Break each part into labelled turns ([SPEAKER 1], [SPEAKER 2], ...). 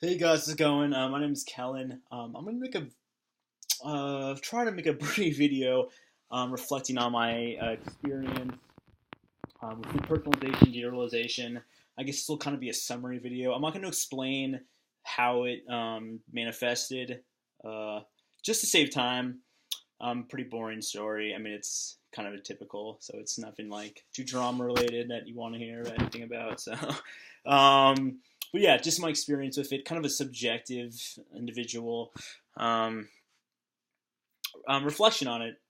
[SPEAKER 1] Hey guys, how's it going? My name is Kellen. I'm gonna make a try to make a brief video reflecting on my experience with depersonalization, derealization. I guess this will kind of be a summary video. I'm not going to explain how it manifested, uh, just to save time. Pretty boring story. I mean, it's kind of a typical, so it's nothing like too drama related that you want to hear anything about. So, um, but yeah, just my experience with it, kind of a subjective, individual um, reflection on it.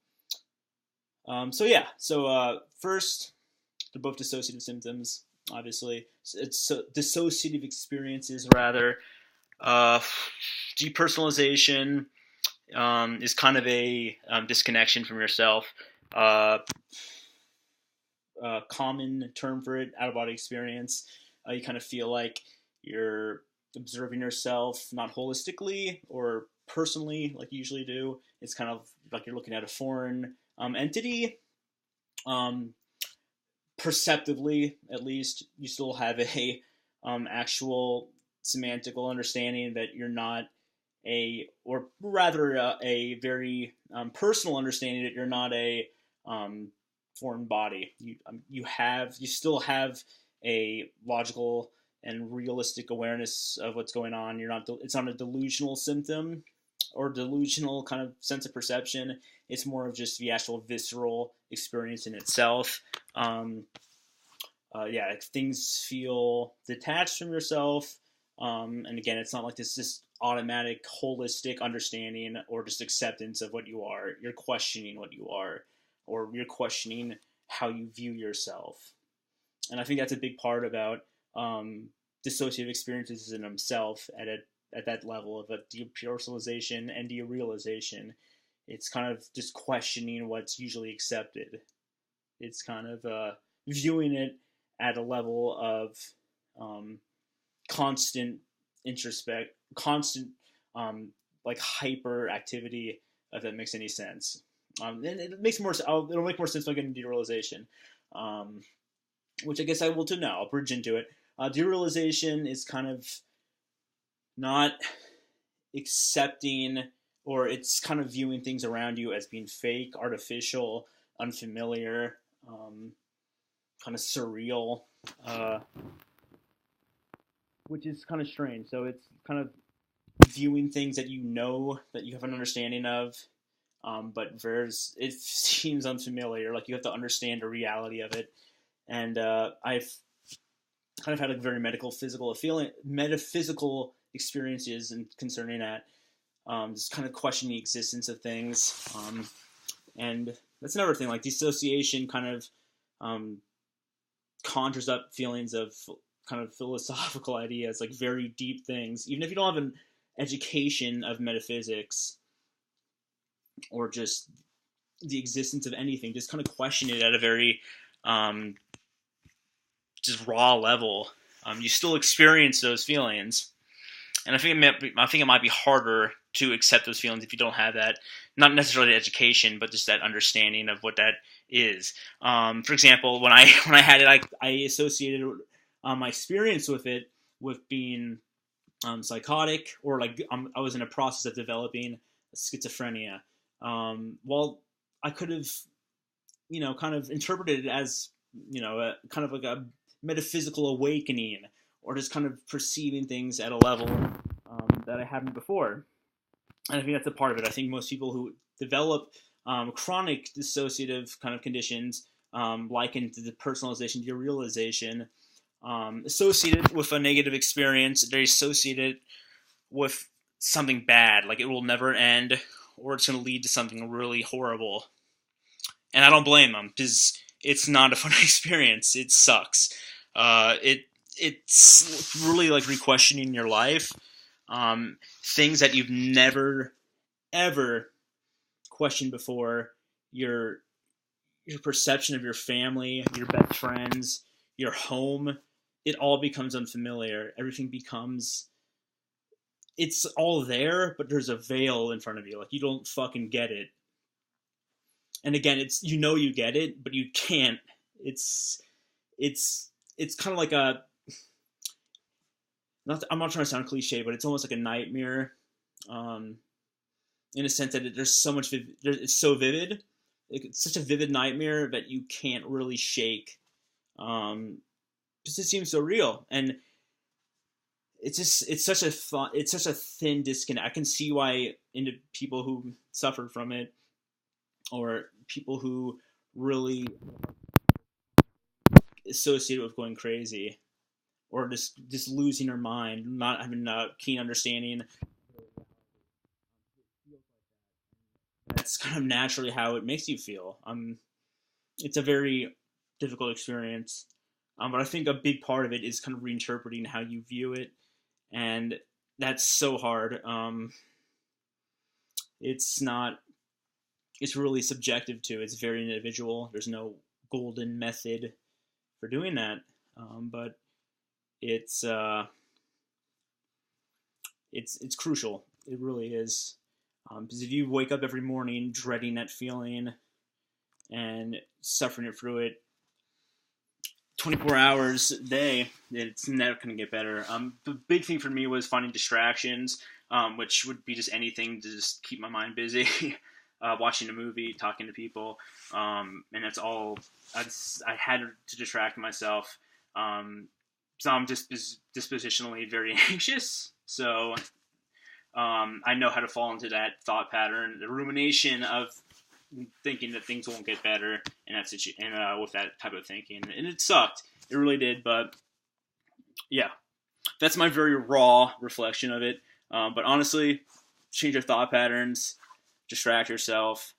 [SPEAKER 1] So first, they're both dissociative symptoms. Obviously, it's dissociative experiences rather. Uh, Depersonalization is kind of a disconnection from yourself. Uh, Common term for it, out of body experience. You kind of feel like you're observing yourself not holistically or personally like you usually do. It's kind of like you're looking at a foreign entity. Um, Perceptively, at least, you still have a actual semantical understanding that you're not or rather a very personal understanding that you're not a um, foreign body. You still have a logical and realistic awareness of what's going on. You're not. It's not a delusional symptom or delusional kind of sense of perception. It's more of just the actual visceral experience in itself. Um, yeah, like things feel detached from yourself. And again, it's not like this just automatic, holistic understanding or just acceptance of what you are. You're questioning what you are, or you're questioning how you view yourself. And I think that's a big part about dissociative experiences in themselves at that level of a depersonalization and derealization. It's kind of just questioning what's usually accepted. It's kind of viewing it at a level of um, constant constant like hyper activity, if that makes any sense. And it makes more. It'll make more sense when I get into derealization, um, which I guess I will too now. I'll bridge into it. Derealization is kind of not accepting, or it's kind of viewing things around you as being fake, artificial, unfamiliar, kind of surreal, uh, which is kind of strange. So it's kind of viewing things that you know that you have an understanding of, but it seems unfamiliar. Like you have to understand the reality of it. And I've kind of had like very metaphysical experiences and concerning that. Just kind of questioning the existence of things. And that's another thing. Like dissociation kind of um, conjures up feelings of kind of philosophical ideas, like very deep things. Even if you don't have an education of metaphysics or just the existence of anything, just kind of question it at a very um, just raw level. You still experience those feelings, and I think it might be harder to accept those feelings if you don't have that, not necessarily education, but just that understanding of what that is. For example, when I when I had it, I associated my experience with it with being psychotic, or like I was in a process of developing schizophrenia. Well, I could have, kind of interpreted it as, kind of like a metaphysical awakening, or just kind of perceiving things at a level that I hadn't before. And I think that's a part of it. I think most people who develop chronic dissociative kind of conditions, likened to the personalization, derealization, associated with a negative experience, they associate it with something bad, like it will never end, or it's going to lead to something really horrible. And I don't blame them, because it's not a fun experience. It sucks. It's really like re-questioning your life, things that you've never ever questioned before. Your your perception of your family, your best friends, your home, it all becomes unfamiliar. Everything becomes, it's all there, but there's a veil in front of you. Like you don't fucking get it. And again, it's, you get it, but you can't. It's it's kind of like I'm not trying to sound cliche, but it's almost like a nightmare, um, in a sense that there's so much, it's so vivid. It's such a vivid nightmare that you can't really shake. Because it seems so real, and it's such a thin disconnect. I can see why into people who suffer from it, or people who really associated with going crazy, or just losing their mind, not having a keen understanding. That's kind of naturally how it makes you feel. It's a very difficult experience, but I think a big part of it is kind of reinterpreting how you view it, and that's so hard. It's not. It's really subjective too. It's very individual. There's no golden method for doing that, but it's it's crucial. It really is, because if you wake up every morning dreading that feeling and suffering it through it 24 hours a day, it's never going to get better. The big thing for me was finding distractions, which would be just anything to just keep my mind busy. Watching a movie, talking to people, and that's all. I had to distract myself. So I'm just dispositionally very anxious. So I know how to fall into that thought pattern, the rumination of thinking that things won't get better, and with that type of thinking, and it sucked. It really did, but yeah, that's my very raw reflection of it. But honestly, change your thought patterns, distract yourself,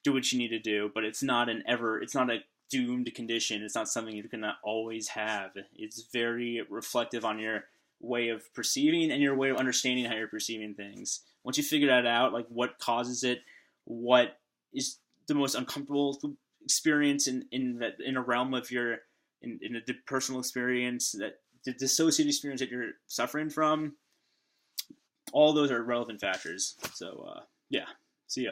[SPEAKER 1] do what you need to do. But it's not a doomed condition. It's not something you're gonna always have. It's very reflective on your way of perceiving and your way of understanding how you're perceiving things. Once you figure that out, like what causes it, what is the most uncomfortable experience in a realm of your in a personal experience, that the dissociative experience that you're suffering from, all those are relevant factors. So yeah, see ya.